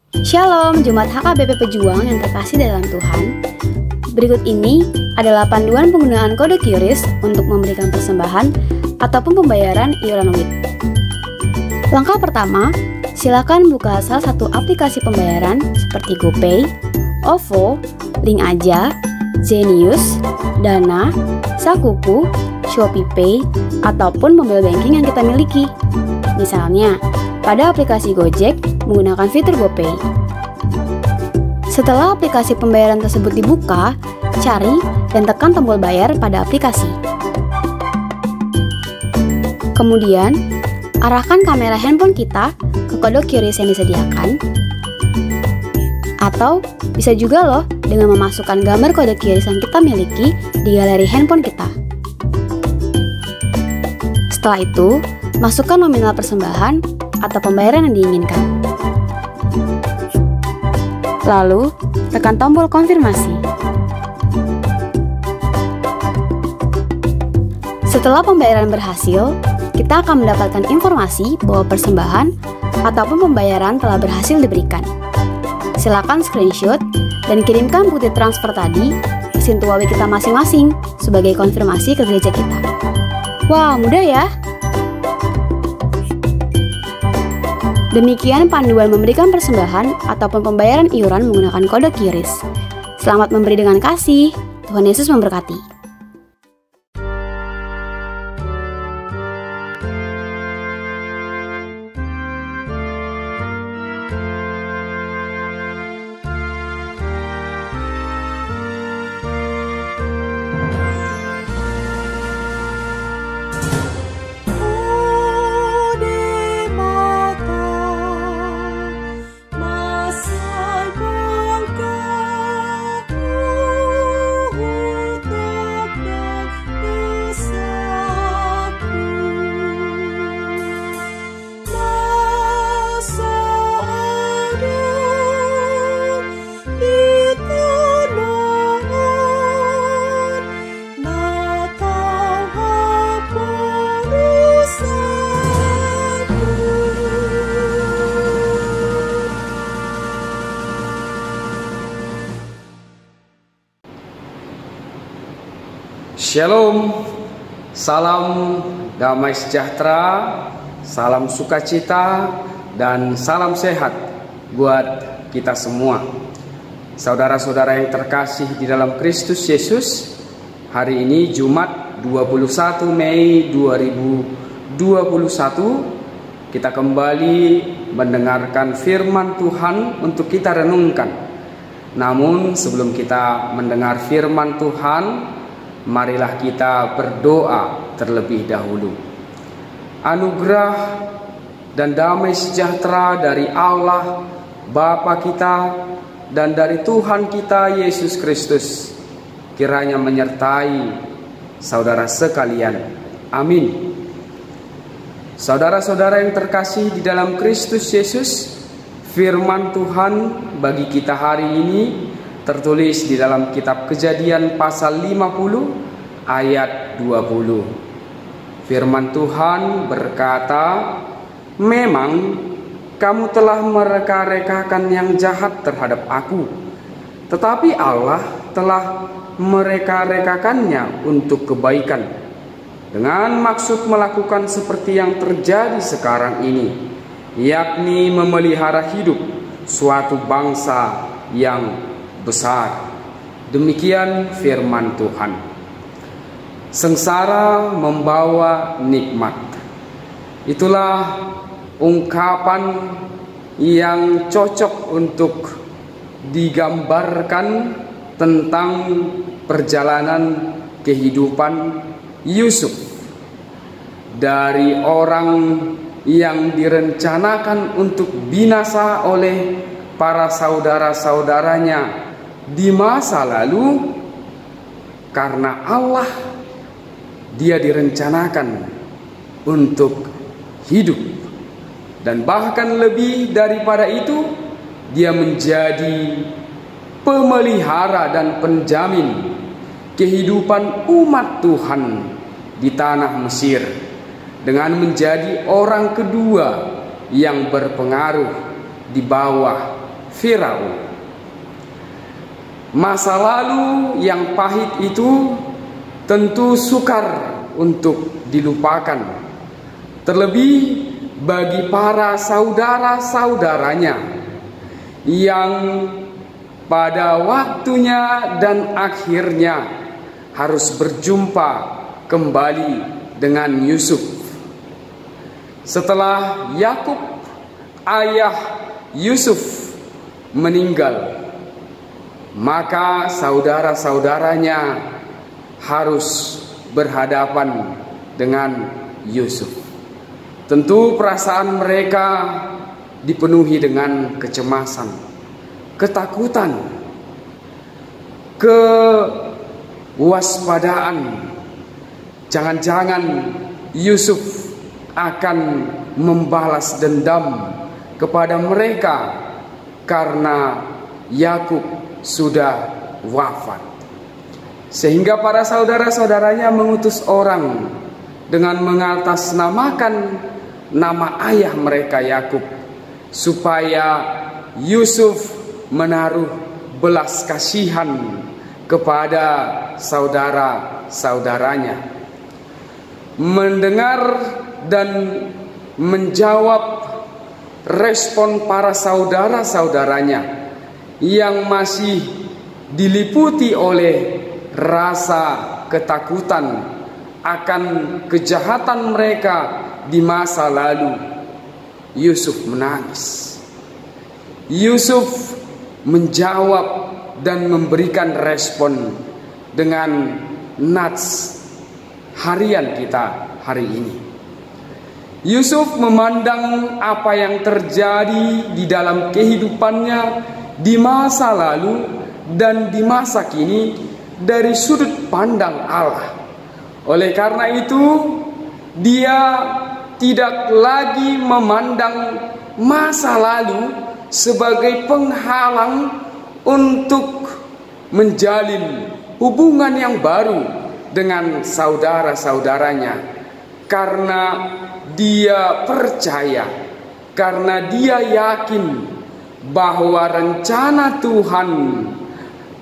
Shalom, Jemaat HKBP Pejuang yang terkasih dalam Tuhan. Berikut ini adalah panduan penggunaan kode QRIS untuk memberikan persembahan ataupun pembayaran iuran WIB. Langkah pertama, silakan buka salah satu aplikasi pembayaran seperti GoPay, OVO, Link Aja, Zenius, Dana, Sakuku, ShopeePay, ataupun mobile banking yang kita miliki. Misalnya, pada aplikasi Gojek menggunakan fitur GoPay. Setelah aplikasi pembayaran tersebut dibuka, cari dan tekan tombol bayar pada aplikasi. Kemudian, arahkan kamera handphone kita ke kode QRIS yang disediakan. Atau bisa juga loh dengan memasukkan gambar kode QRIS yang kita miliki di galeri handphone kita. Setelah itu, masukkan nominal persembahan atau pembayaran yang diinginkan. Lalu, tekan tombol konfirmasi. Setelah pembayaran berhasil, kita akan mendapatkan informasi bahwa persembahan ataupun pembayaran telah berhasil diberikan. Silakan screenshot dan kirimkan bukti transfer tadi ke Sintuawi kita masing-masing sebagai konfirmasi ke gereja kita. Wah, mudah ya? Demikian panduan memberikan persembahan ataupun pembayaran iuran menggunakan kode QRIS. Selamat memberi dengan kasih. Tuhan Yesus memberkati. Shalom, salam damai sejahtera, salam sukacita, dan salam sehat buat kita semua. Saudara-saudara yang terkasih di dalam Kristus Yesus, hari ini Jumat 21 Mei 2021, kita kembali mendengarkan firman Tuhan untuk kita renungkan. Namun sebelum kita mendengar firman Tuhan, marilah kita berdoa terlebih dahulu. Anugerah dan damai sejahtera dari Allah Bapa kita dan dari Tuhan kita Yesus Kristus kiranya menyertai saudara sekalian. Amin. Saudara-saudara yang terkasih di dalam Kristus Yesus, firman Tuhan bagi kita hari ini tertulis di dalam kitab Kejadian pasal 50 ayat 20. Firman Tuhan berkata, "Memang kamu telah mereka-rekakan yang jahat terhadap aku, tetapi Allah telah mereka-rekakannya untuk kebaikan, dengan maksud melakukan seperti yang terjadi sekarang ini, yakni memelihara hidup suatu bangsa yang besar." Demikian firman Tuhan. Sengsara membawa nikmat. Itulah ungkapan yang cocok untuk digambarkan tentang perjalanan kehidupan Yusuf. Dari orang yang direncanakan untuk binasa oleh para saudara-saudaranya di masa lalu, karena Allah dia direncanakan untuk hidup, dan bahkan lebih daripada itu, dia menjadi pemelihara dan penjamin kehidupan umat Tuhan di tanah Mesir, dengan menjadi orang kedua yang berpengaruh di bawah Firaun. Masa lalu yang pahit itu tentu sukar untuk dilupakan, terlebih bagi para saudara-saudaranya yang pada waktunya dan akhirnya harus berjumpa kembali dengan Yusuf. Setelah Yakub, ayah Yusuf, meninggal, maka saudara-saudaranya harus berhadapan dengan Yusuf. Tentu perasaan mereka dipenuhi dengan kecemasan, ketakutan, kewaspadaan. Jangan-jangan Yusuf akan membalas dendam kepada mereka karena Yakub sudah wafat. Sehingga para saudara-saudaranya mengutus orang dengan mengatasnamakan nama ayah mereka Yakub, supaya Yusuf menaruh belas kasihan kepada saudara-saudaranya. Mendengar dan menjawab respon para saudara-saudaranya yang masih diliputi oleh rasa ketakutan akan kejahatan mereka di masa lalu, Yusuf menangis. Yusuf menjawab dan memberikan respon dengan nats harian kita hari ini. Yusuf memandang apa yang terjadi di dalam kehidupannya di masa lalu dan di masa kini dari sudut pandang Allah. Oleh karena itu, dia tidak lagi memandang masa lalu sebagai penghalang untuk menjalin hubungan yang baru dengan saudara-saudaranya, karena dia percaya, karena dia yakin bahwa rencana Tuhan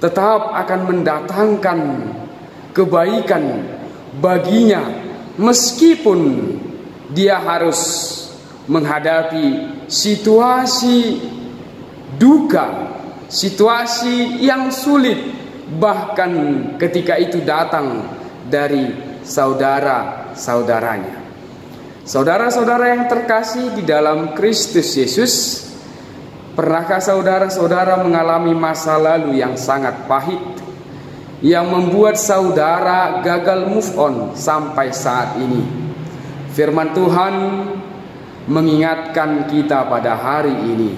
tetap akan mendatangkan kebaikan baginya, meskipun dia harus menghadapi situasi duka, situasi yang sulit, bahkan ketika itu datang dari saudara-saudaranya. Saudara-saudara yang terkasih di dalam Kristus Yesus, pernahkah saudara-saudara mengalami masa lalu yang sangat pahit, yang membuat saudara gagal move on sampai saat ini? Firman Tuhan mengingatkan kita pada hari ini,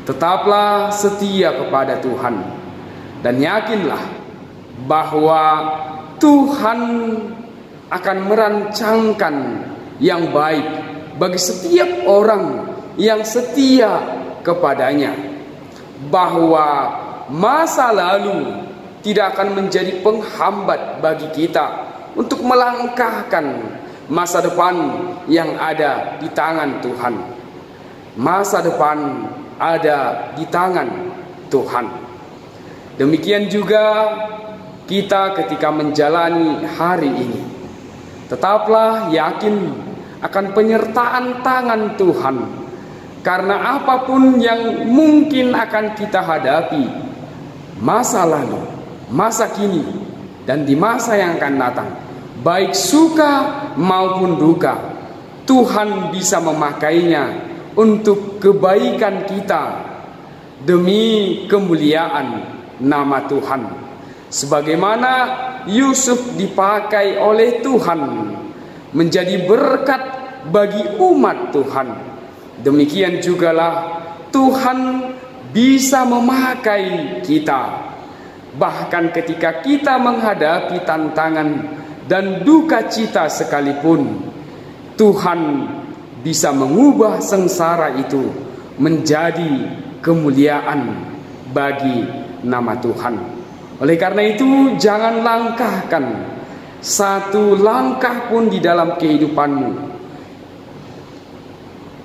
tetaplah setia kepada Tuhan dan yakinlah bahwa Tuhan akan merancangkan yang baik bagi setiap orang yang setia kepadanya, bahwa masa lalu tidak akan menjadi penghambat bagi kita untuk melangkahkan masa depan yang ada di tangan Tuhan. Masa depan ada di tangan Tuhan. Demikian juga kita ketika menjalani hari ini, tetaplah yakin akan penyertaan tangan Tuhan, karena apapun yang mungkin akan kita hadapi, masa lalu, masa kini, dan di masa yang akan datang, baik suka maupun duka, Tuhan bisa memakainya untuk kebaikan kita demi kemuliaan nama Tuhan. Sebagaimana Yusuf dipakai oleh Tuhan menjadi berkat bagi umat Tuhan, demikian jugalah Tuhan bisa memakai kita. Bahkan ketika kita menghadapi tantangan dan duka cita sekalipun, Tuhan bisa mengubah sengsara itu menjadi kemuliaan bagi nama Tuhan. Oleh karena itu, jangan langkahkan satu langkah pun di dalam kehidupanmu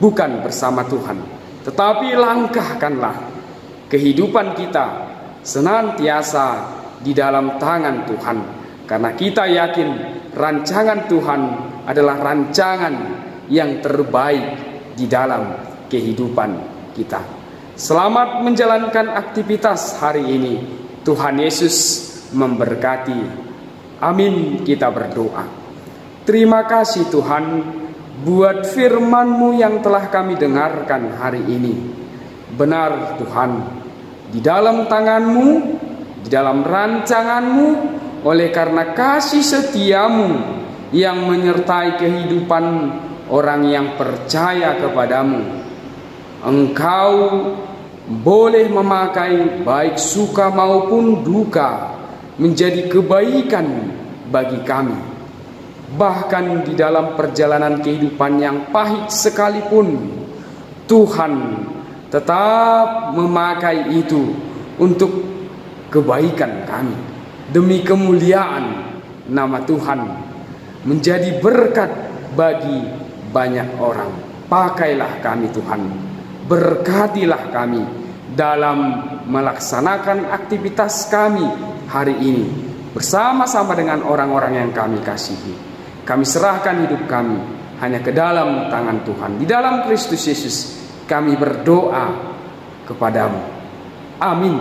bukan bersama Tuhan. tetapi langkahkanlah kehidupan kita senantiasa di dalam tangan Tuhan, karena kita yakin rancangan Tuhan adalah rancangan yang terbaik di dalam kehidupan kita. Selamat menjalankan aktivitas hari ini. Tuhan Yesus memberkati. Amin. Kita berdoa. Terima kasih Tuhan buat firman-Mu yang telah kami dengarkan hari ini. Benar Tuhan, di dalam tangan-Mu, di dalam rancangan-Mu, oleh karena kasih setia-Mu yang menyertai kehidupan orang yang percaya kepadamu, Engkau boleh memakai baik suka maupun duka menjadi kebaikan bagi kami. Bahkan di dalam perjalanan kehidupan yang pahit sekalipun, Tuhan tetap memakai itu untuk kebaikan kami, demi kemuliaan nama Tuhan, menjadi berkat bagi banyak orang. Pakailah kami Tuhan, berkatilah kami dalam melaksanakan aktivitas kami hari ini bersama-sama dengan orang-orang yang kami kasihi. Kami serahkan hidup kami hanya ke dalam tangan Tuhan. Di dalam Kristus Yesus kami berdoa kepadamu. Amin.